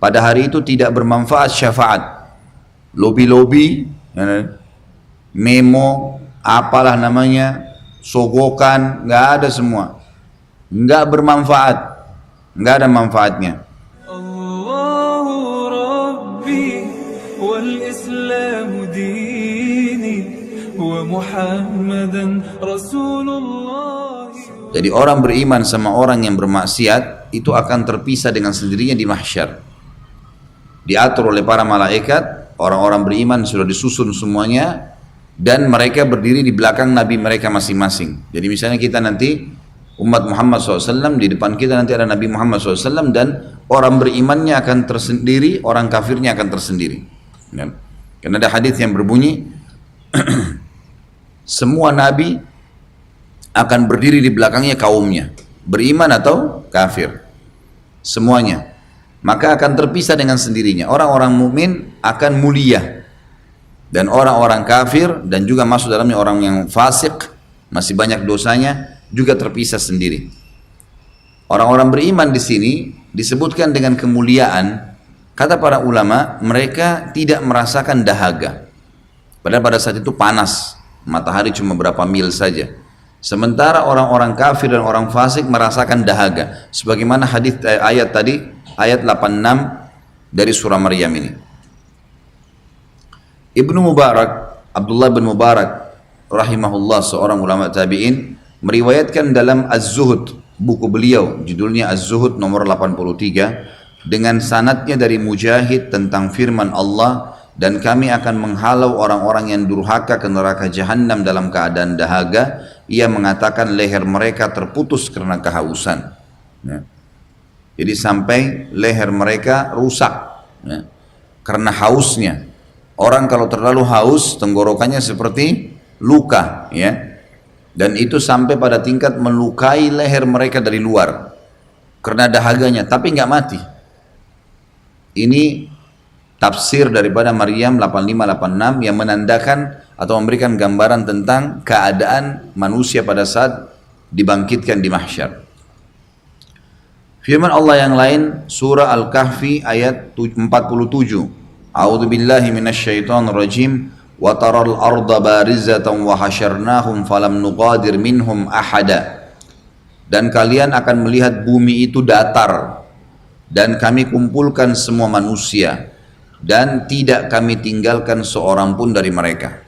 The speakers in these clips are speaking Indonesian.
pada hari itu tidak bermanfaat syafaat. Lobi-lobi, memo, apalah namanya, sogokan, nggak ada semua. Nggak bermanfaat, nggak ada manfaatnya. Allahu Rabbi wal Islam dini wa Muhammadan Rasulullah. Jadi orang beriman sama orang yang bermaksiat itu akan terpisah dengan sendirinya di mahsyar. Diatur oleh para malaikat, orang-orang beriman sudah disusun semuanya dan mereka berdiri di belakang nabi mereka masing-masing. Jadi misalnya kita nanti umat Muhammad SAW, di depan kita nanti ada Nabi Muhammad SAW dan orang berimannya akan tersendiri, orang kafirnya akan tersendiri. Karena ada hadis yang berbunyi semua nabi akan berdiri di belakangnya kaumnya, beriman atau kafir, semuanya. Maka akan terpisah dengan sendirinya. Orang-orang mukmin akan mulia dan orang-orang kafir dan juga masuk dalamnya orang yang fasik, masih banyak dosanya, juga terpisah sendiri. Orang-orang beriman di sini disebutkan dengan kemuliaan. Kata para ulama, mereka tidak merasakan dahaga. Padahal pada saat itu panas, matahari cuma berapa mil saja. Sementara orang-orang kafir dan orang fasik merasakan dahaga. Sebagaimana hadis ayat tadi, ayat 86 dari surah Maryam ini. Ibnu Mubarak, Abdullah bin Mubarak rahimahullah, seorang ulama tabi'in, meriwayatkan dalam Az-Zuhud, buku beliau, judulnya Az-Zuhud nomor 83, dengan sanadnya dari Mujahid tentang firman Allah, dan kami akan menghalau orang-orang yang durhaka ke neraka Jahannam dalam keadaan dahaga. Ia mengatakan leher mereka terputus karena kehausan. Ya. Jadi sampai leher mereka rusak, ya, karena hausnya. Orang kalau terlalu haus, tenggorokannya seperti luka, ya. Dan itu sampai pada tingkat melukai leher mereka dari luar karena dahaganya, tapi nggak mati. Ini tafsir daripada Maryam 8586 yang menandakan atau memberikan gambaran tentang keadaan manusia pada saat dibangkitkan di mahsyar. Firman Allah yang lain, surah Al-Kahfi ayat 47. A'udzu billahi minasyaitonir rajim. Wa taral arda barizatan wa hasyarnahum falam nuqadir minhum ahada. Dan kalian akan melihat bumi itu datar dan kami kumpulkan semua manusia dan tidak kami tinggalkan seorang pun dari mereka.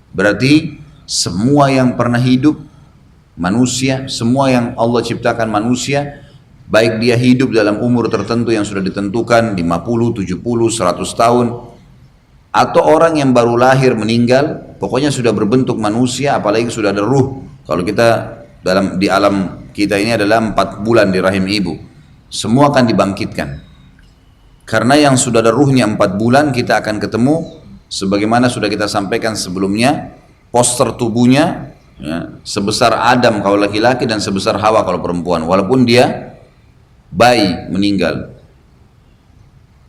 Berarti semua yang pernah hidup manusia, semua yang Allah ciptakan manusia, baik dia hidup dalam umur tertentu yang sudah ditentukan 50, 70, 100 tahun, atau orang yang baru lahir meninggal, pokoknya sudah berbentuk manusia, apalagi sudah ada ruh. Kalau kita di alam kita ini adalah 4 bulan di rahim ibu, semua akan dibangkitkan. Karena yang sudah ada ruhnya 4 bulan kita akan ketemu, sebagaimana sudah kita sampaikan sebelumnya, poster tubuhnya, ya, sebesar Adam kalau laki-laki dan sebesar Hawa kalau perempuan, walaupun dia bayi meninggal,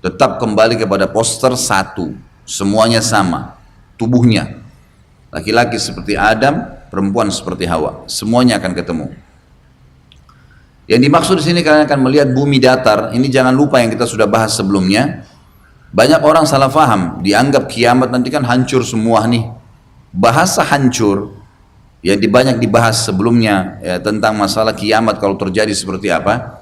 tetap kembali kepada poster satu, semuanya sama tubuhnya, laki-laki seperti Adam, perempuan seperti Hawa, semuanya akan ketemu. Yang dimaksud di sini kalian akan melihat bumi datar. Ini jangan lupa yang kita sudah bahas sebelumnya. Banyak orang salah faham, dianggap kiamat nanti kan hancur semua nih. Bahasa hancur yang banyak dibahas sebelumnya, ya, tentang masalah kiamat kalau terjadi seperti apa.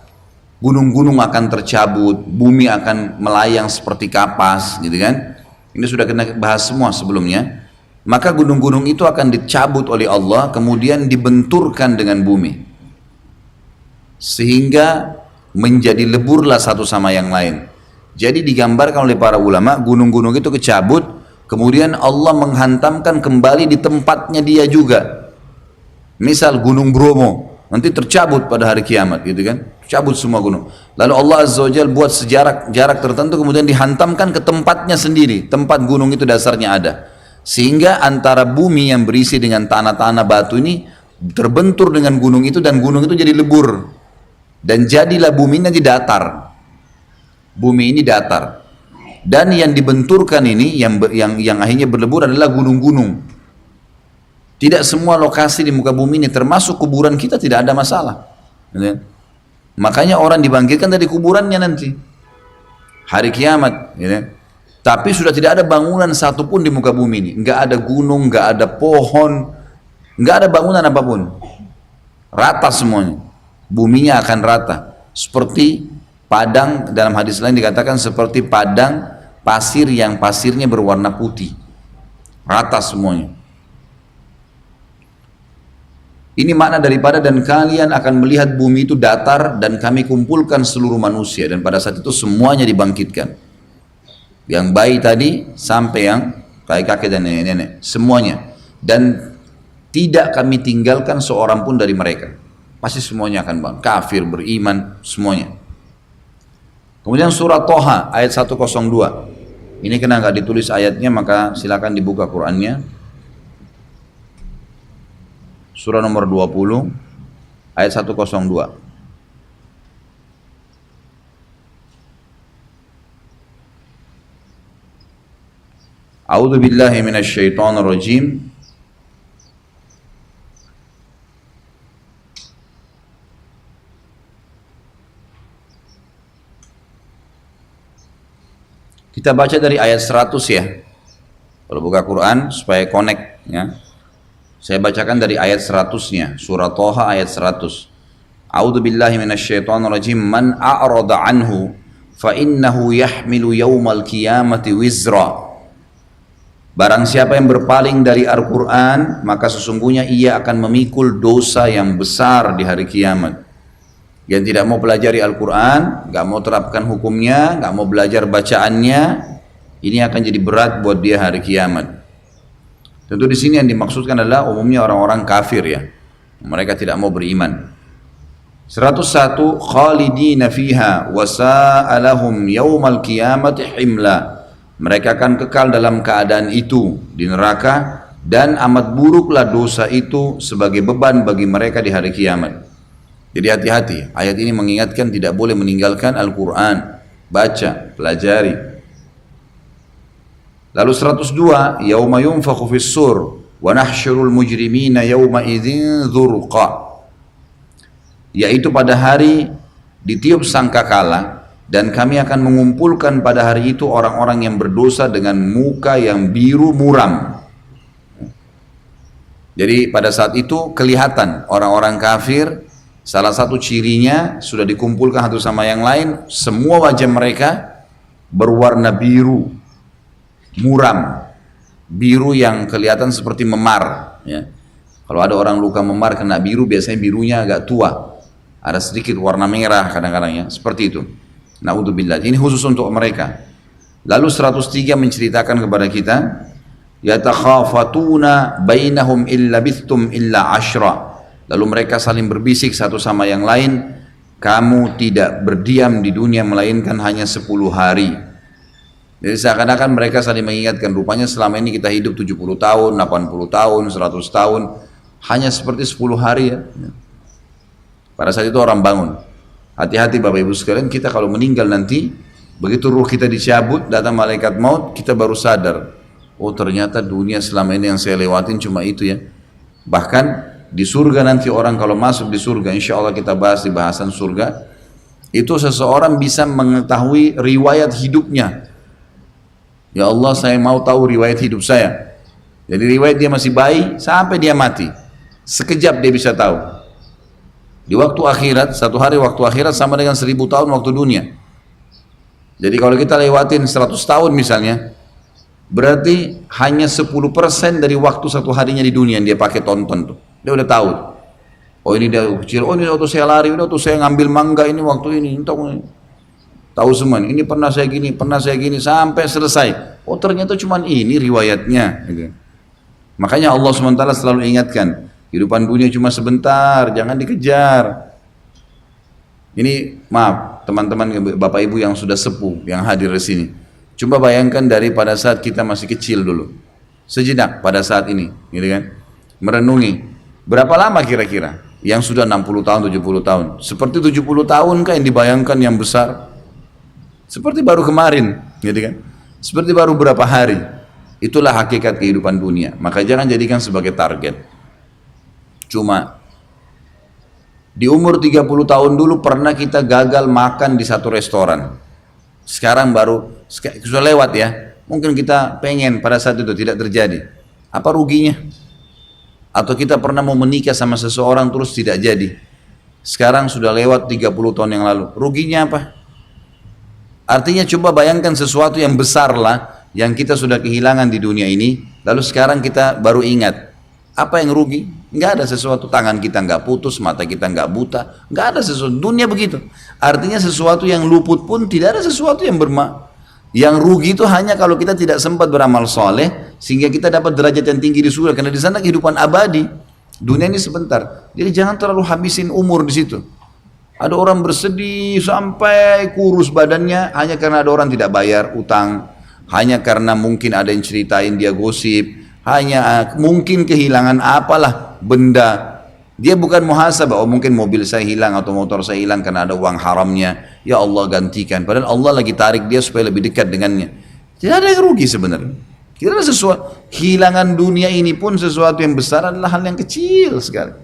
Gunung-gunung akan tercabut, bumi akan melayang seperti kapas, gitu kan? Ini sudah kita bahas semua sebelumnya. Maka gunung-gunung itu akan dicabut oleh Allah, kemudian dibenturkan dengan bumi, sehingga menjadi leburlah satu sama yang lain. Jadi digambarkan oleh para ulama, gunung-gunung itu kecabut, kemudian Allah menghantamkan kembali di tempatnya dia juga. Misal gunung Bromo, nanti tercabut pada hari kiamat, gitu kan? Cabut semua gunung. Lalu Allah Azza wa Jalla buat jarak tertentu, kemudian dihantamkan ke tempatnya sendiri, tempat gunung itu dasarnya ada. Sehingga antara bumi yang berisi dengan tanah-tanah batu ini terbentur dengan gunung itu, dan gunung itu jadi lebur. Dan jadilah bumi nanti datar. Bumi ini datar. Dan yang dibenturkan ini, yang akhirnya berlebur adalah gunung-gunung. Tidak semua lokasi di muka bumi ini, termasuk kuburan kita, tidak ada masalah. Makanya orang dibangkitkan dari kuburannya nanti. hari kiamat, ya. Tapi sudah tidak ada bangunan satupun di muka bumi ini, nggak ada gunung, nggak ada pohon, nggak ada bangunan apapun, rata semuanya, buminya akan rata, seperti padang, dalam hadis lain dikatakan seperti padang pasir yang pasirnya berwarna putih, rata semuanya. Ini makna daripada dan kalian akan melihat bumi itu datar dan kami kumpulkan seluruh manusia, dan pada saat itu semuanya dibangkitkan. Yang bayi tadi sampai yang kakek-kakek dan nenek-nenek, semuanya. Dan tidak kami tinggalkan seorang pun dari mereka. Pasti semuanya akan bangkit, kafir, beriman, semuanya. Kemudian surah Toha ayat 102. Ini kena nggak ditulis ayatnya, maka silakan dibuka Qur'annya. Surah nomor 20 ayat 102. A'udzu billahi minasy syaithanir rajim. Kita baca dari ayat 100 ya. Kalau buka Quran supaya connect ya. Saya bacakan dari ayat 100-nya, surah Toha ayat 100. A'udzu billahi minasyaitonir rajim. Man a'rada anhu fa innahu yahmilu yaumal qiyamati wizra. Barang siapa yang berpaling dari Al-Qur'an, maka sesungguhnya ia akan memikul dosa yang besar di hari kiamat. Yang tidak mau pelajari Al-Qur'an, enggak mau terapkan hukumnya, enggak mau belajar bacaannya, ini akan jadi berat buat dia hari kiamat. Tentu di sini yang dimaksudkan adalah umumnya orang-orang kafir ya. Mereka tidak mau beriman. 101 khalidina fiha wa sa'alahum yaumal qiyamati himla. Mereka akan kekal dalam keadaan itu di neraka, dan amat buruklah dosa itu sebagai beban bagi mereka di hari kiamat. Jadi hati-hati, ayat ini mengingatkan tidak boleh meninggalkan Al-Quran, baca, pelajari. Lalu 102, yauma yunfakhu fis-sur wa nahsyurul mujrimina yauma idzin dzurqa. Yaitu pada hari ditiup sangkakala, dan kami akan mengumpulkan pada hari itu orang-orang yang berdosa dengan muka yang biru muram. Jadi pada saat itu kelihatan orang-orang kafir, salah satu cirinya sudah dikumpulkan satu sama yang lain, semua wajah mereka berwarna biru muram, biru yang kelihatan seperti memar ya. Kalau ada orang luka memar kena biru, biasanya birunya agak tua, ada sedikit warna merah kadang-kadang ya, seperti itu. Na'udzubillah, ini khusus untuk mereka. Lalu 103 menceritakan kepada kita, yatakhafatuna bainahum illa bithtum illa ashra. Lalu mereka saling berbisik satu sama yang lain, kamu tidak berdiam di dunia melainkan hanya 10 hari. Jadi seakan-akan mereka saling mengingatkan, rupanya selama ini kita hidup 70 tahun, 80 tahun, 100 tahun, hanya seperti 10 hari ya. Pada saat itu orang bangun. Hati-hati Bapak Ibu sekalian, kita kalau meninggal nanti, begitu ruh kita dicabut, datang malaikat maut, kita baru sadar, oh ternyata dunia selama ini yang saya lewatin cuma itu ya. Bahkan di surga nanti orang kalau masuk di surga, insya Allah kita bahas di bahasan surga, itu seseorang bisa mengetahui riwayat hidupnya. Ya Allah, saya mau tahu riwayat hidup saya. Jadi riwayat dia masih bayi sampai dia mati, sekejap dia bisa tahu. Di waktu akhirat, satu hari waktu akhirat sama dengan 1000 tahun waktu dunia. Jadi kalau kita lewatin 100 tahun misalnya, berarti hanya 10% dari waktu satu harinya di dunia yang dia pakai tonton tuh. Dia udah tahu. Oh ini dia kecil, oh ini waktu saya lari, ini waktu saya ngambil mangga, ini waktu ini, tahu semua. Ini pernah saya gini, sampai selesai. Oh ternyata cuma ini riwayatnya. Gitu. Makanya Allah SWT selalu ingatkan, kehidupan dunia cuma sebentar, jangan dikejar. Ini maaf teman-teman Bapak Ibu yang sudah sepuh, yang hadir di sini. Coba bayangkan dari pada saat kita masih kecil dulu, sejenak pada saat ini, gitu kan? Merenungi, berapa lama kira-kira? Yang sudah 60 tahun, 70 tahun. Seperti 70 tahun kah yang dibayangkan yang besar? Seperti baru kemarin, gitu kan? Seperti baru berapa hari. Itulah hakikat kehidupan dunia. Maka jangan jadikan sebagai target. Cuma di umur 30 tahun dulu pernah kita gagal makan di satu restoran. Sekarang baru, sudah lewat ya. Mungkin kita pengen pada saat itu tidak terjadi. Apa ruginya? Atau kita pernah mau menikah sama seseorang terus tidak jadi. Sekarang sudah lewat 30 tahun yang lalu. Ruginya apa? Artinya coba bayangkan sesuatu yang besar lah, yang kita sudah kehilangan di dunia ini, lalu sekarang kita baru ingat. Apa yang rugi? Nggak ada sesuatu. Tangan kita nggak putus, mata kita nggak buta, nggak ada sesuatu. Dunia begitu. Artinya sesuatu yang luput pun tidak ada sesuatu yang yang rugi itu hanya kalau kita tidak sempat beramal soleh, sehingga kita dapat derajat yang tinggi di surga, karena di sana kehidupan abadi. Dunia ini sebentar. Jadi jangan terlalu habisin umur di situ. Ada orang bersedih sampai kurus badannya hanya karena ada orang tidak bayar utang, hanya karena mungkin ada yang ceritain dia gosip, hanya mungkin kehilangan apalah benda. Dia bukan muhasabah, oh mungkin mobil saya hilang atau motor saya hilang karena ada uang haramnya. Ya Allah gantikan. Padahal Allah lagi tarik dia supaya lebih dekat dengannya. Tidak ada yang rugi sebenarnya. Tidak ada sesuatu. Kehilangan dunia ini pun sesuatu yang besar adalah hal yang kecil sekali.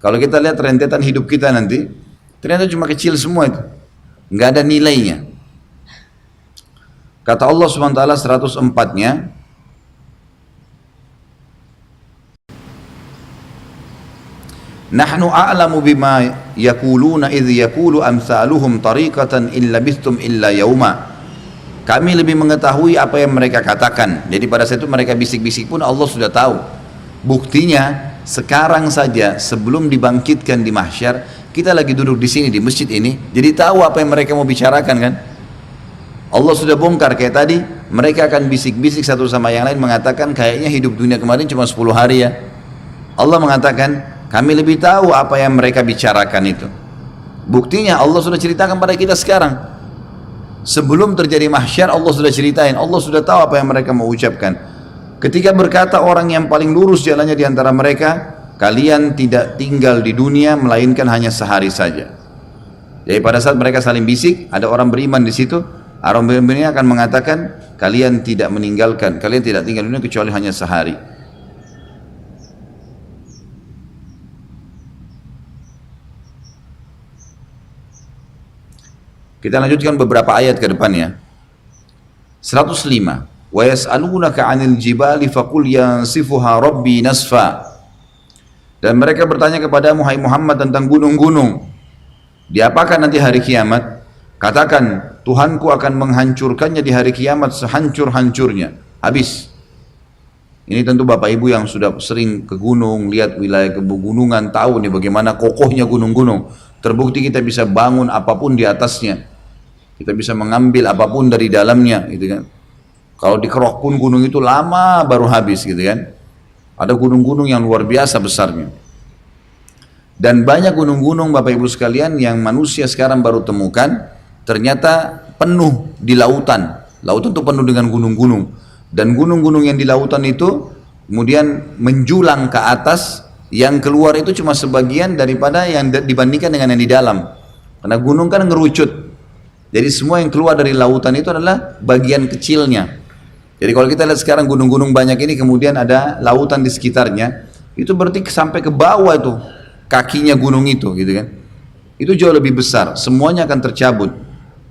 Kalau kita lihat rentetan hidup kita nanti, ternyata cuma kecil semua itu. Nggak ada nilainya. Kata Allah SWT 104-nya, Nahnu a'lamu bima yakuluna idh yakulu amsaluhum tariqatan illa bistum illa yauma. Kami lebih mengetahui apa yang mereka katakan. Jadi pada saat itu mereka bisik-bisik pun Allah sudah tahu. Buktinya sekarang saja sebelum dibangkitkan di mahsyar, kita lagi duduk di sini di masjid ini, jadi tahu apa yang mereka mau bicarakan kan? Allah sudah bongkar kayak tadi, mereka akan bisik-bisik satu sama yang lain mengatakan kayaknya hidup dunia kemarin cuma 10 hari ya. Allah mengatakan kami lebih tahu apa yang mereka bicarakan itu. Buktinya Allah sudah ceritakan pada kita sekarang. Sebelum terjadi mahsyar Allah sudah ceritain, Allah sudah tahu apa yang mereka mau ucapkan. Ketika berkata orang yang paling lurus jalannya di antara mereka, kalian tidak tinggal di dunia melainkan hanya sehari saja. Jadi pada saat mereka saling bisik, ada orang beriman di situ, orang beriman ini akan mengatakan, kalian tidak tinggal di dunia kecuali hanya sehari. Kita lanjutkan beberapa ayat ke depannya. 105. Wa yas'alunaka 'anil jibali faqul yansifuha rabbi nasfa. Dan mereka bertanya kepada Muhammad tentang gunung-gunung. Diapakan nanti hari kiamat? Katakan, Tuhanku akan menghancurkannya di hari kiamat sehancur-hancurnya. Habis. Ini tentu Bapak Ibu yang sudah sering ke gunung, lihat wilayah pegunungan, tahu nih bagaimana kokohnya gunung-gunung. Terbukti kita bisa bangun apapun di atasnya. Kita bisa mengambil apapun dari dalamnya, gitu kan. Kalau dikerok pun gunung itu lama baru habis, gitu kan. Ada gunung-gunung yang luar biasa besarnya. Dan banyak gunung-gunung Bapak Ibu sekalian yang manusia sekarang baru temukan, ternyata penuh di lautan. Lautan itu penuh dengan gunung-gunung. Dan gunung-gunung yang di lautan itu kemudian menjulang ke atas, yang keluar itu cuma sebagian daripada yang dibandingkan dengan yang di dalam. Karena gunung kan ngerucut. Jadi semua yang keluar dari lautan itu adalah bagian kecilnya. Jadi kalau kita lihat sekarang gunung-gunung banyak ini kemudian ada lautan di sekitarnya, itu berarti sampai ke bawah tuh kakinya gunung itu, gitu kan. Itu jauh lebih besar, semuanya akan tercabut.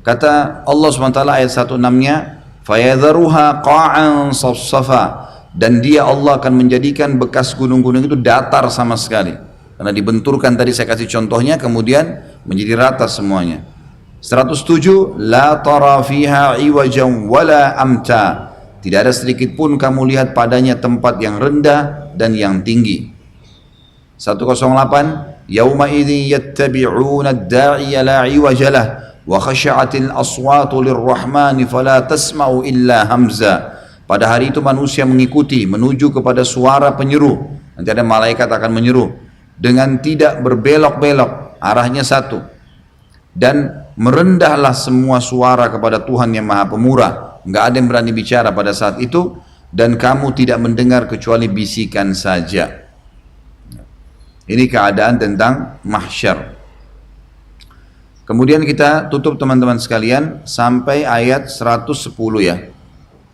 Kata Allah SWT ayat 16-nya, fayadharuha qa'an safsafa, dan dia Allah akan menjadikan bekas gunung-gunung itu datar sama sekali. Karena dibenturkan tadi saya kasih contohnya, kemudian menjadi rata semuanya. 107, la tara fiha iwajan wala amta. Tidak ada sedikit pun kamu lihat padanya tempat yang rendah dan yang tinggi. 108, yauma idzin yattabi'una ad-da'iya la iwajalah wa khashi'atil aswatu lirrahmani fala tasma'u illa hamza. Pada hari itu manusia mengikuti menuju kepada suara penyeru. Nanti ada malaikat akan menyeru dengan tidak berbelok-belok, arahnya satu. Dan merendahlah semua suara kepada Tuhan yang Maha Pemurah. Enggak ada yang berani bicara pada saat itu, dan kamu tidak mendengar kecuali bisikan saja. Ini keadaan tentang mahsyar. Kemudian kita tutup teman-teman sekalian sampai ayat 110 ya.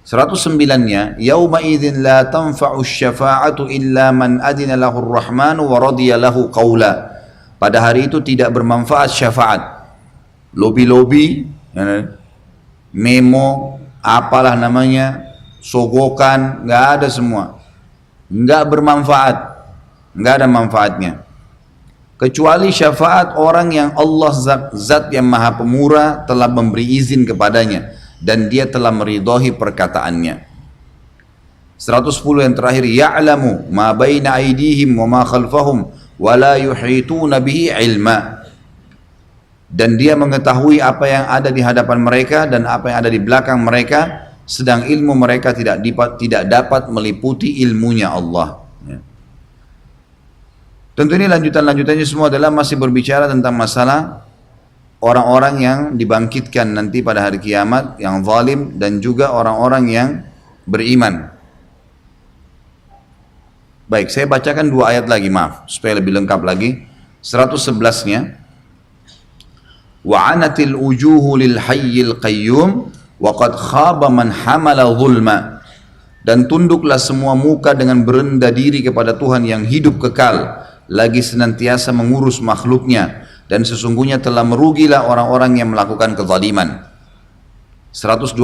109-nya, yauma idzin la tanfa'u syafa'atu illa man adina lahur rahmanu wa radiya lahu qawla. Pada hari itu tidak bermanfaat syafaat. Lobi-lobi, memo, apalah namanya, sogokan, nggak ada semua. Nggak bermanfaat, nggak ada manfaatnya. Kecuali syafaat orang yang Allah zat yang maha pemurah telah memberi izin kepadanya dan dia telah meridhai perkataannya. 110 yang terakhir, ya'lamu ma baina aydihim wa ma khalfahum wa la yuhituna bihi ilma. Dan dia mengetahui apa yang ada di hadapan mereka dan apa yang ada di belakang mereka, sedang ilmu mereka tidak dapat meliputi ilmunya Allah. Ya. Tentu ini lanjutan-lanjutannya semua adalah masih berbicara tentang masalah orang-orang yang dibangkitkan nanti pada hari kiamat, yang zalim, dan juga orang-orang yang beriman. Baik, saya bacakan 2 ayat lagi, maaf, supaya lebih lengkap lagi. 111-nya. Wa'anatil ujuhu lil hayyil qayyum wa qad khaba man hamala zulma. Dan tunduklah semua muka dengan berendah diri kepada Tuhan yang hidup kekal, lagi senantiasa mengurus makhluknya, dan sesungguhnya telah merugilah orang-orang yang melakukan kezaliman. 112.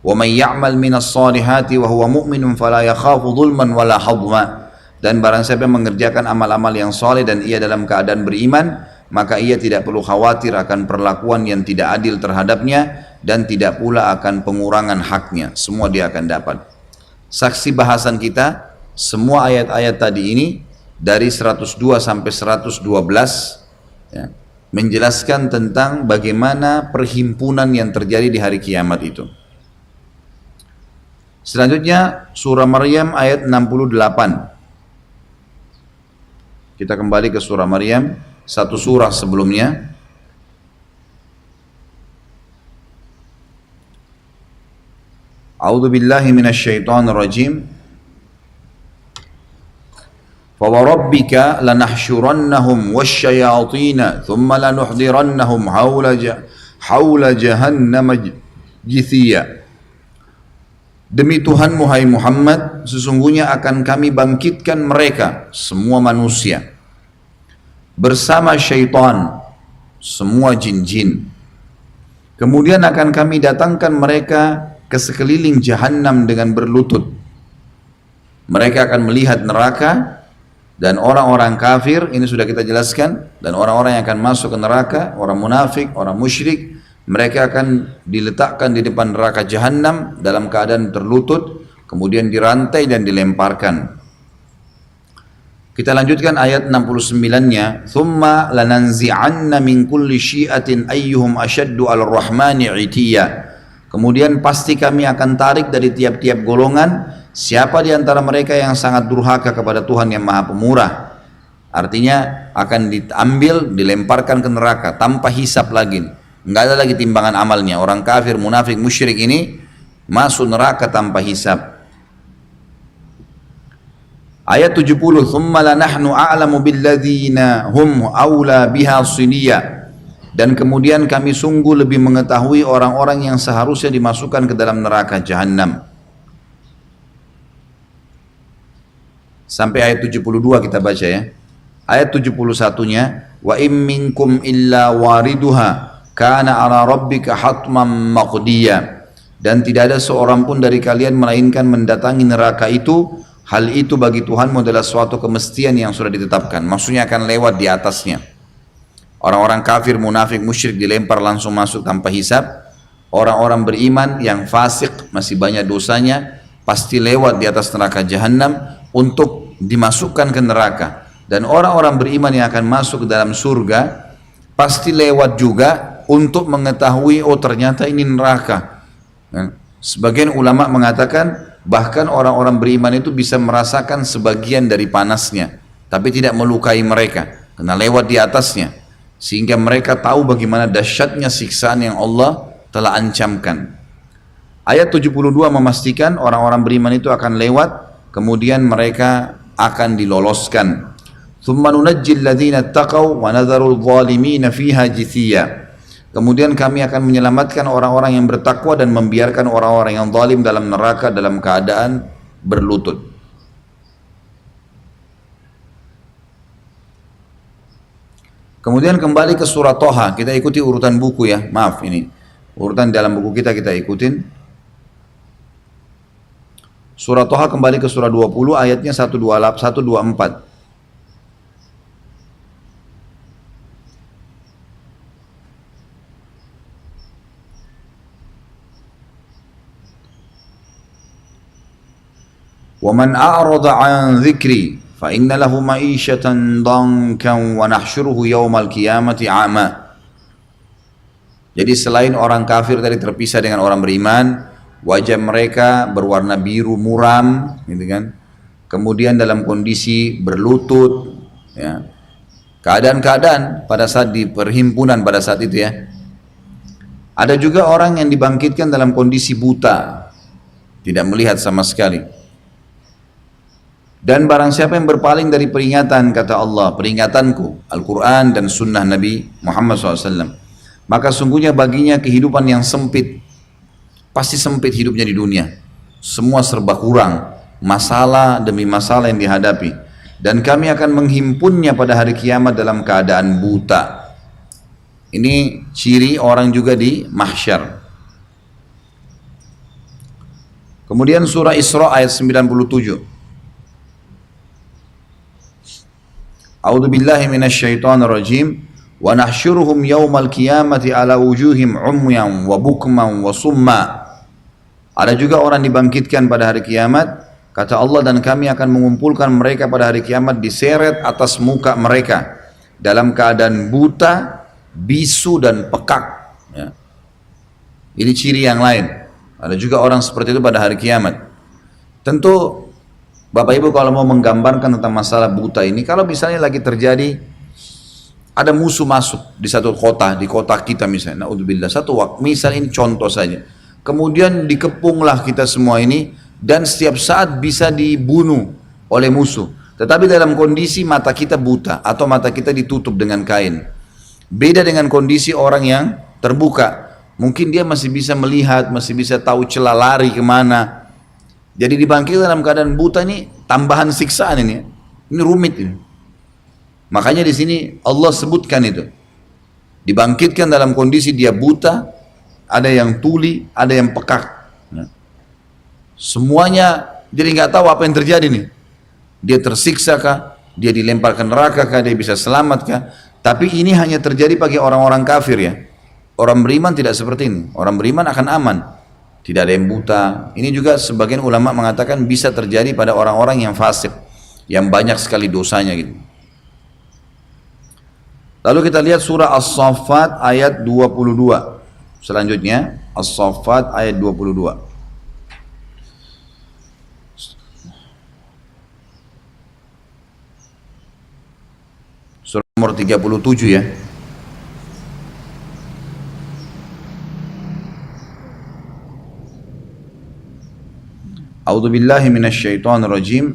Wa may ya'mal minas salihati wa huwa mu'minun fala yakhafu dhulman wala hadma. Dan barang siapa yang mengerjakan amal-amal yang saleh dan ia dalam keadaan beriman, maka ia tidak perlu khawatir akan perlakuan yang tidak adil terhadapnya dan tidak pula akan pengurangan haknya. Semua dia akan dapat. Saksi bahasan kita, semua ayat-ayat tadi ini dari 102 sampai 112 ya, menjelaskan tentang bagaimana perhimpunan yang terjadi di hari kiamat itu. Selanjutnya surah Maryam ayat 68. Kita kembali ke surah Maryam, satu surah sebelumnya. A'udzu billahi minasyaitonir rajim. Fa warabbika lanahsyurannahum wasyayatin thumma lanuhdirannahum haula jahannam jithiya. Demi Tuhanmu hai Muhammad, sesungguhnya akan kami bangkitkan mereka, semua manusia, bersama syaitan, semua jin-jin. Kemudian akan kami datangkan mereka ke sekeliling Jahannam dengan berlutut. Mereka akan melihat neraka, dan orang-orang kafir, ini sudah kita jelaskan, dan orang-orang yang akan masuk ke neraka, orang munafik, orang musyrik, mereka akan diletakkan di depan neraka Jahannam dalam keadaan terlutut, kemudian dirantai dan dilemparkan. Kita lanjutkan ayat 69-nya. Thumma lananzi'anna min kulli syi'atin ayyuhum ashaddu 'alal rahmani 'itiyya. Kemudian pasti kami akan tarik dari tiap-tiap golongan siapa di antara mereka yang sangat durhaka kepada Tuhan yang Maha Pemurah. Artinya akan diambil, dilemparkan ke neraka tanpa hisab lagi. Enggak ada lagi timbangan amalnya. Orang kafir, munafik, musyrik ini masuk neraka tanpa hisab. Ayat 70, "Tsumma lanahnu a'lamu billadzina hum aula biha siniya." Dan kemudian kami sungguh lebih mengetahui orang-orang yang seharusnya dimasukkan ke dalam neraka Jahannam. Sampai ayat 72 kita baca ya. Ayat 71-nya, "Wa im minkum illa wariduha kana ala rabbika hatman maqdiya." Dan tidak ada seorang pun dari kalian melainkan mendatangi neraka itu, hal itu bagi Tuhanmu adalah suatu kemestian yang sudah ditetapkan. Maksudnya akan lewat di atasnya. Orang-orang kafir, munafik, musyrik dilempar langsung masuk tanpa hisab. Orang-orang beriman yang fasik masih banyak dosanya pasti lewat di atas neraka Jahannam untuk dimasukkan ke neraka. Dan orang-orang beriman yang akan masuk ke dalam surga pasti lewat juga untuk mengetahui, oh ternyata ini neraka. Sebagian ulama mengatakan bahkan orang-orang beriman itu bisa merasakan sebagian dari panasnya, tapi tidak melukai mereka karena lewat di atasnya, sehingga mereka tahu bagaimana dahsyatnya siksaan yang Allah telah ancamkan. Ayat 72 memastikan orang-orang beriman itu akan lewat, kemudian mereka akan diloloskan. Tsumma nunajjil ladzina taqaw wa nadharul zalimina fiha jithiya. Kemudian kami akan menyelamatkan orang-orang yang bertakwa dan membiarkan orang-orang yang zalim dalam neraka dalam keadaan berlutut. Kemudian kembali ke surah Toha, kita ikuti urutan buku ya, maaf ini. Urutan dalam buku kita ikutin. Surah Toha kembali ke surah 20 ayatnya 124. وَمَنْ أَعْرَضَ عَنْ ذِكْرِي فَإِنَّ لَهُ مَعِيشَةً ضَنْكًا وَنَحْشُرُهُ يَوْمَ الْقِيَامَةِ أَعْمَى. Jadi selain orang kafir tadi terpisah dengan orang beriman, wajah mereka berwarna biru muram, gitu kan? Kemudian dalam kondisi berlutut, ya. Keadaan-keadaan pada saat di perhimpunan pada saat itu ya. Ada juga orang yang dibangkitkan dalam kondisi buta, tidak melihat sama sekali. Dan barang siapa yang berpaling dari peringatan, kata Allah, peringatanku, Al-Quran dan sunnah Nabi Muhammad SAW, maka sungguhnya baginya kehidupan yang sempit. Pasti sempit hidupnya di dunia. Semua serba kurang, masalah demi masalah yang dihadapi. Dan kami akan menghimpunnya pada hari kiamat dalam keadaan buta. Ini ciri orang juga di mahsyar. Kemudian surah Isra ayat 97. A'udzu billahi minasyaitonir rajim. Wa nahsyuruhum yaumal qiyamati ala wujuhim umyan wa bukman wa summa. Ada juga orang dibangkitkan pada hari kiamat, kata Allah, dan kami akan mengumpulkan mereka pada hari kiamat diseret atas muka mereka dalam keadaan buta, bisu dan pekak, ya. Ini ciri yang lain. Ada juga orang seperti itu pada hari kiamat. Tentu Bapak Ibu kalau mau menggambarkan tentang masalah buta ini, kalau misalnya lagi terjadi ada musuh masuk di satu kota, di kota kita misalnya, naudzubillah, satu waktu, misal ini contoh saja, kemudian dikepunglah kita semua ini, dan setiap saat bisa dibunuh oleh musuh, tetapi dalam kondisi mata kita buta, atau mata kita ditutup dengan kain. Beda dengan kondisi orang yang terbuka, mungkin dia masih bisa melihat, masih bisa tahu celah lari kemana. Jadi dibangkitkan dalam keadaan buta ini tambahan siksaan ini. Ini rumit ini. Makanya di sini Allah sebutkan itu. Dibangkitkan dalam kondisi dia buta, ada yang tuli, ada yang pekak. Semuanya jadi nggak tahu apa yang terjadi nih. Dia tersiksa kah? Dia dilempar ke neraka kah? Dia bisa selamat kah? Tapi ini hanya terjadi bagi orang-orang kafir ya. Orang beriman tidak seperti ini. Orang beriman akan aman. Tidak ada yang buta. Ini juga sebagian ulama mengatakan bisa terjadi pada orang-orang yang fasik, yang banyak sekali dosanya gitu. Lalu kita lihat surah As-Saffat ayat 22. Selanjutnya As-Saffat ayat 22. Surah nomor 37 ya. A'udzu billahi minasyaitonir rajim.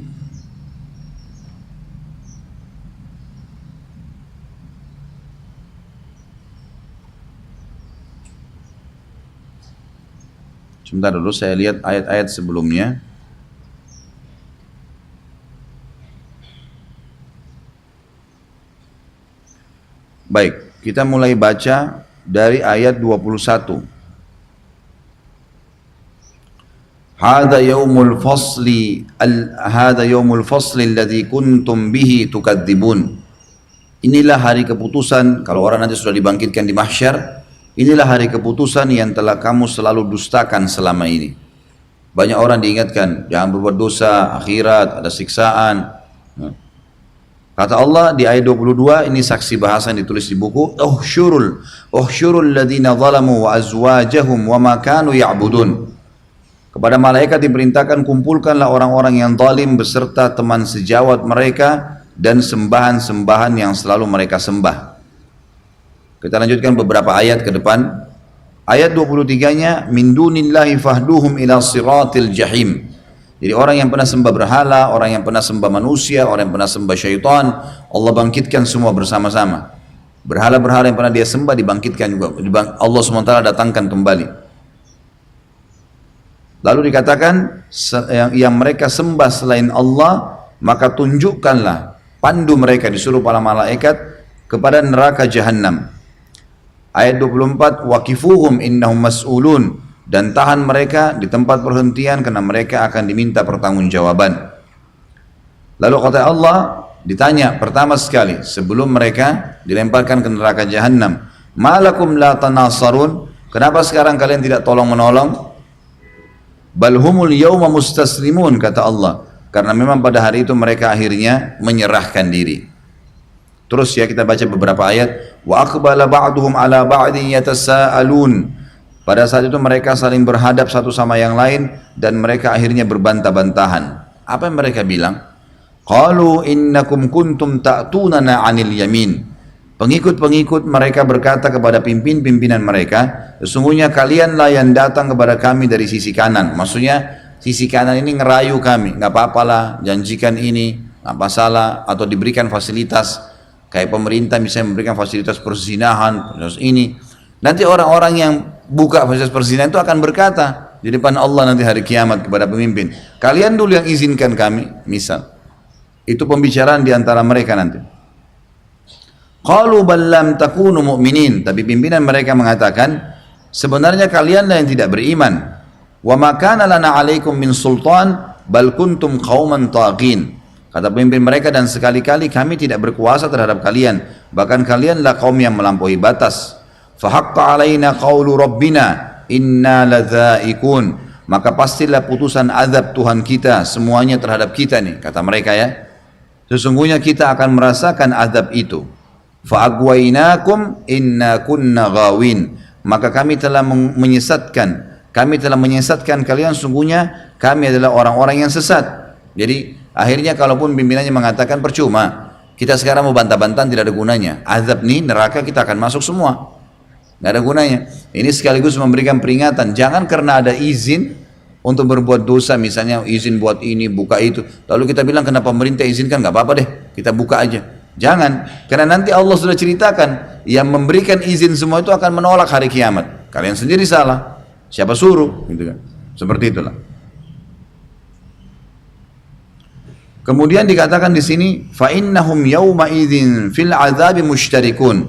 Sebentar dulu saya lihat ayat-ayat sebelumnya. Baik, kita mulai baca dari ayat 21. Hada yaumul fasli alladzi kuntum bihi tukadzibun. Inilah hari keputusan, kalau orang nanti sudah dibangkitkan di mahsyar, inilah hari keputusan yang telah kamu selalu dustakan selama ini. Banyak orang diingatkan, jangan berbuat dosa, akhirat, ada siksaan. Kata Allah di ayat 22, ini saksi bahasa yang ditulis di buku, Uhsyurul ladzina zalamu wa azwajahum wa ma kanu ya'budun. Kepada malaikat diperintahkan, kumpulkanlah orang-orang yang zalim beserta teman sejawat mereka dan sembahan-sembahan yang selalu mereka sembah. Kita lanjutkan beberapa ayat ke depan. Ayat 23-nya, min dunillahi fahduhum ila siratil jahim. Jadi orang yang pernah sembah berhala, orang yang pernah sembah manusia, orang yang pernah sembah syaitan, Allah bangkitkan semua bersama-sama. Berhala-berhala yang pernah dia sembah dibangkitkan juga. Allah SWT datangkan kembali. Lalu dikatakan yang mereka sembah selain Allah, maka tunjukkanlah, pandu mereka, disuruh para malaikat kepada neraka Jahannam. Ayat 24, waqifuhum innahum mas'ulun, dan tahan mereka di tempat perhentian karena mereka akan diminta pertanggungjawaban. Lalu kata Allah, ditanya pertama sekali sebelum mereka dilemparkan ke neraka jahanam, malakum la tanasarun, kenapa sekarang kalian tidak tolong menolong? Balhumul yawma mustaslimun, kata Allah, karena memang pada hari itu mereka akhirnya menyerahkan diri. Terus ya kita baca beberapa ayat, wa aqbala ba'duhum ala ba'din yatasaalun. Pada saat itu mereka saling berhadap satu sama yang lain dan mereka akhirnya berbantah-bantahan. Apa yang mereka bilang? Qalu innakum kuntum ta'tunana 'anil yamin. Pengikut-pengikut mereka berkata kepada pimpinan mereka, sesungguhnya kalianlah yang datang kepada kami dari sisi kanan. Maksudnya sisi kanan ini ngerayu kami, nggak apa-apalah, janjikan ini, nggak masalah, atau diberikan fasilitas kayak pemerintah misalnya memberikan fasilitas perzinahan, fasilitas ini. Nanti orang-orang yang buka fasilitas perzinahan itu akan berkata di depan Allah nanti hari kiamat kepada pemimpin, kalian dulu yang izinkan kami, misal. Itu pembicaraan di antara mereka nanti. Qalu bal lam takunu mu'minin, tapi pimpinan mereka mengatakan sebenarnya kalianlah yang tidak beriman. Wa ma kana lana 'alaikum min sultan bal kuntum qauman taghin. Kata pemimpin mereka, dan sekali-kali kami tidak berkuasa terhadap kalian, bahkan kalianlah kaum yang melampaui batas. Fa haqqa 'alaina qaulu rabbina inna ladza'ikun. Maka pastilah putusan azab Tuhan kita semuanya terhadap kita nih, kata mereka ya. Sesungguhnya kita akan merasakan azab itu. Fa'agwainakum inna kunna ghawin. Maka kami telah menyesatkan kalian, sungguhnya kami adalah orang-orang yang sesat. Jadi akhirnya kalaupun pimpinannya mengatakan percuma, kita sekarang mau bantah-bantahan tidak ada gunanya. Azab nih neraka kita akan masuk semua, nggak ada gunanya. Ini sekaligus memberikan peringatan, jangan karena ada izin untuk berbuat dosa, misalnya izin buat ini, buka itu, lalu kita bilang kenapa pemerintah izinkan, nggak apa-apa deh, kita buka aja. Jangan, karena nanti Allah sudah ceritakan, yang memberikan izin semua itu akan menolak hari kiamat. Kalian sendiri salah, siapa suruh, gitu kan? Seperti itulah. Kemudian dikatakan di sini, fa innahum yawma idzin fil azabi mushtarikun.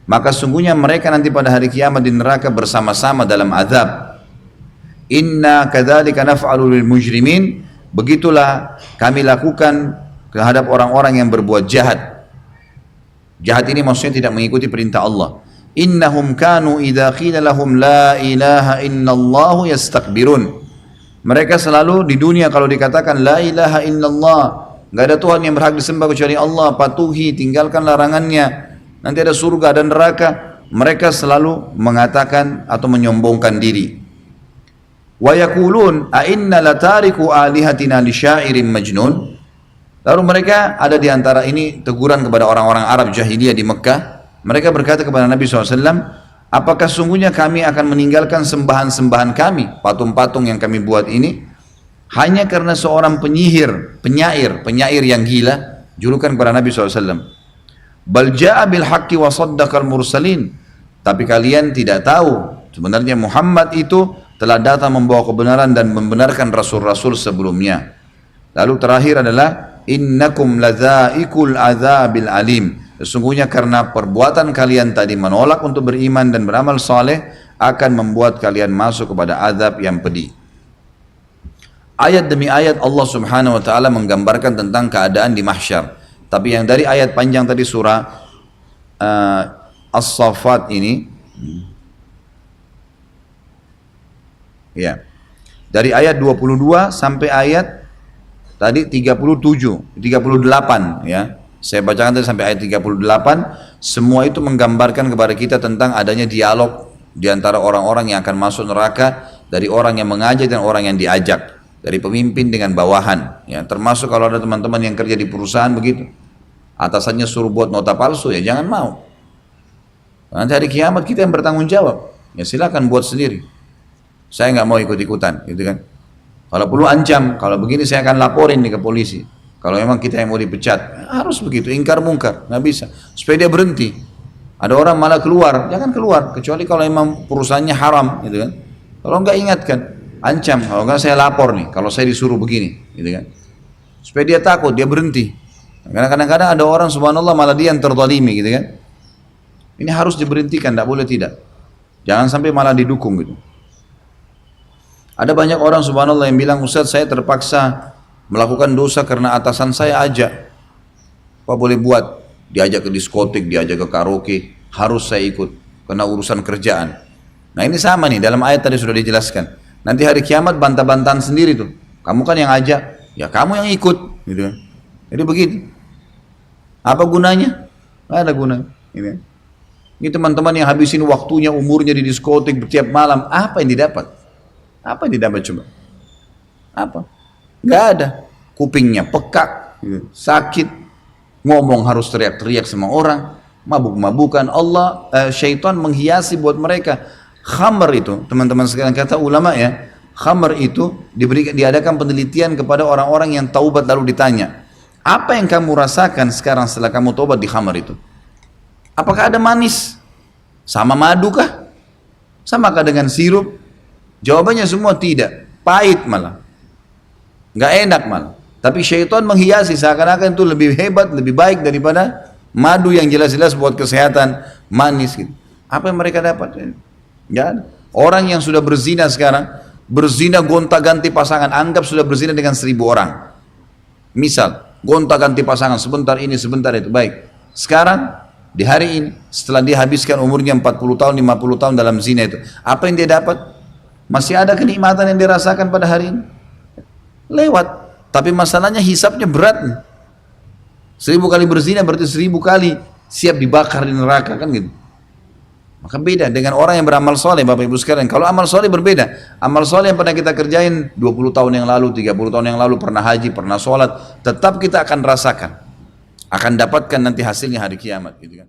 Maka sungguhnya mereka nanti pada hari kiamat di neraka bersama-sama dalam azab. Inna kadzalika naf'alu lil mujrimin, begitulah kami lakukan terhadap orang-orang yang berbuat jahat. Jahat ini maksudnya tidak mengikuti perintah Allah. Innahum kanu idza qila lahum la ilaha illallah yastakbirun. Mereka selalu di dunia kalau dikatakan la ilaha illallah, enggak ada Tuhan yang berhak disembah kecuali Allah, patuhi, tinggalkan larangannya, nanti ada surga dan neraka, mereka selalu mengatakan atau menyombongkan diri. Wa yaqulun a inna latariku alihatina li syairin majnun. Lalu mereka ada di antara ini teguran kepada orang-orang Arab jahiliyah di Mekah. Mereka berkata kepada Nabi SAW, apakah sungguhnya kami akan meninggalkan sembahan-sembahan kami, patung-patung yang kami buat ini, hanya karena seorang penyair yang gila, julukan kepada Nabi SAW. Bal ja'a bil haqqi wa saddaqal mursalin. Tapi kalian tidak tahu, sebenarnya Muhammad itu telah datang membawa kebenaran dan membenarkan rasul-rasul sebelumnya. Lalu terakhir adalah innakum ladza'ikul azabil alim. Sesungguhnya karena perbuatan kalian tadi menolak untuk beriman dan beramal saleh akan membuat kalian masuk kepada azab yang pedih. Ayat demi ayat Allah Subhanahu wa taala menggambarkan tentang keadaan di mahsyar. Tapi yang dari ayat panjang tadi surah As-Saffat ini, ya, dari ayat 22 sampai ayat tadi 37, 38 ya. Saya bacakan tadi sampai ayat 38, semua itu menggambarkan kepada kita tentang adanya dialog di antara orang-orang yang akan masuk neraka, dari orang yang mengajak dan orang yang diajak, dari pemimpin dengan bawahan ya. Termasuk kalau ada teman-teman yang kerja di perusahaan begitu, atasannya suruh buat nota palsu, ya jangan mau. Nanti hari kiamat kita yang bertanggung jawab, ya silakan buat sendiri. Saya nggak mau ikut-ikutan, gitu kan. Kalau perlu ancam, kalau begini saya akan laporin nih ke polisi. Kalau memang kita yang mau dipecat, harus begitu, ingkar mungkar, nggak bisa. Supaya dia berhenti. Ada orang malah keluar, jangan keluar, kecuali kalau memang perusahaannya haram, gitu kan. Kalau nggak ingatkan, ancam, kalau nggak saya lapor nih, kalau saya disuruh begini, gitu kan. Supaya dia takut, dia berhenti. Karena kadang-kadang ada orang subhanallah malah dia yang terzalimi, gitu kan. Ini harus diberhentikan, tidak boleh tidak. Jangan sampai malah didukung gitu. Ada banyak orang subhanallah yang bilang, Ustaz saya terpaksa melakukan dosa karena atasan saya ajak. Apa boleh buat? Diajak ke diskotik, diajak ke karaoke, harus saya ikut karena urusan kerjaan. Nah ini sama nih, dalam ayat tadi sudah dijelaskan. Nanti hari kiamat bantah-bantahan sendiri tuh. Kamu kan yang ajak, ya kamu yang ikut. Gitu. Jadi begitu. Apa gunanya? Nggak ada gunanya. Gitu. Ini teman-teman yang habisin waktunya, umurnya di diskotik setiap malam, apa yang didapat? Apa yang didapat coba? Apa? Nggak ada. Kupingnya pekak, gitu. Sakit, ngomong harus teriak-teriak sama orang, mabuk-mabukan. Syaitan menghiasi buat mereka. Khamr itu, teman-teman sekalian, kata ulama ya, khamr itu diadakan penelitian kepada orang-orang yang taubat lalu ditanya, apa yang kamu rasakan sekarang setelah kamu taubat di khamr itu? Apakah ada manis? Sama madu kah? Samakah dengan sirup? Jawabannya semua tidak, pahit malah, nggak enak malah. Tapi syaitan menghiasi seakan-akan itu lebih hebat, lebih baik daripada madu yang jelas-jelas buat kesehatan, manis gitu. Apa yang mereka dapat? Nggak ada. Orang yang sudah berzina sekarang, berzina gonta-ganti pasangan, anggap sudah berzina dengan 1000 orang. Misal, gonta-ganti pasangan, sebentar ini, sebentar itu, baik. Sekarang, di hari ini, setelah dia habiskan umurnya 40 tahun, 50 tahun dalam zina itu, apa yang dia dapat? Masih ada kenikmatan yang dirasakan pada hari ini? Lewat. Tapi masalahnya hisapnya berat. 1000 kali berzina berarti 1000 kali siap dibakar di neraka kan gitu. Maka beda dengan orang yang beramal soleh Bapak Ibu sekalian. Kalau amal soleh berbeda. Amal soleh yang pernah kita kerjain 20 tahun yang lalu, 30 tahun yang lalu, pernah haji, pernah sholat, tetap kita akan rasakan. Akan dapatkan nanti hasilnya hari kiamat gitu kan.